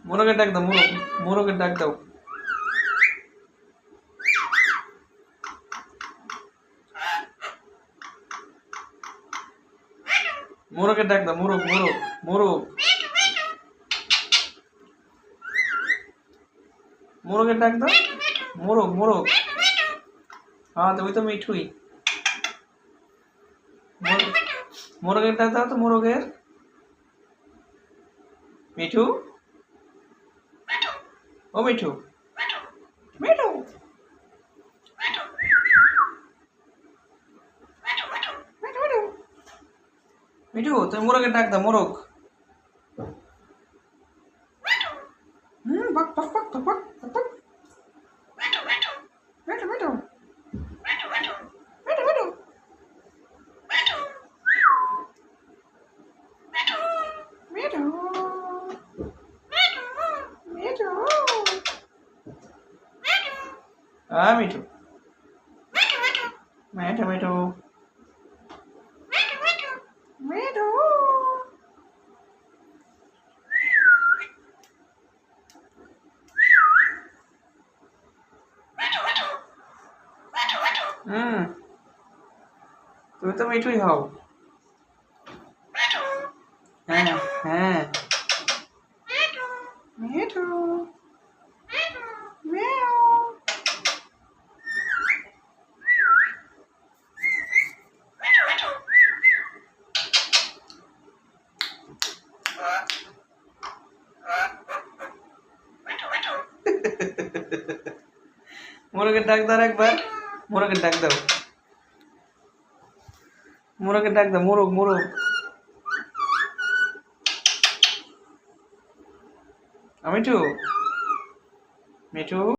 মোরগের ডাক দাও, মোরগের ডাক দাও। মোরগের ডাক দাও, মোরগ মোরগ মোরগ। মোরগের ডাক দাও, মোরগ মোরগ। হ্যাঁ তুমি তো মিঠুই। মোরগের ডাক দাও তো, মোরগের। মিঠু, ও মিঠু, মিঠু, মিঠু তুমি মোরগের ডাক দাও, মোরগ। বক বক বক বক বক বক। মিঠু মিঠু মিঠু মিঠু মিঠু মিঠু মিঠু মিঠু। হ্যাঁ মিঠু, মিঠু মিঠু মিঠু। তুমি তো মিঠুই হও। হ্যাঁ হ্যাঁ। মিঠু মিয়াও। মোরগের ডাক দাও একবার, মোরগের ডাক দাও, মোরগের ডাক দাও, মোরগ মোরগ। মিঠু, মিঠু।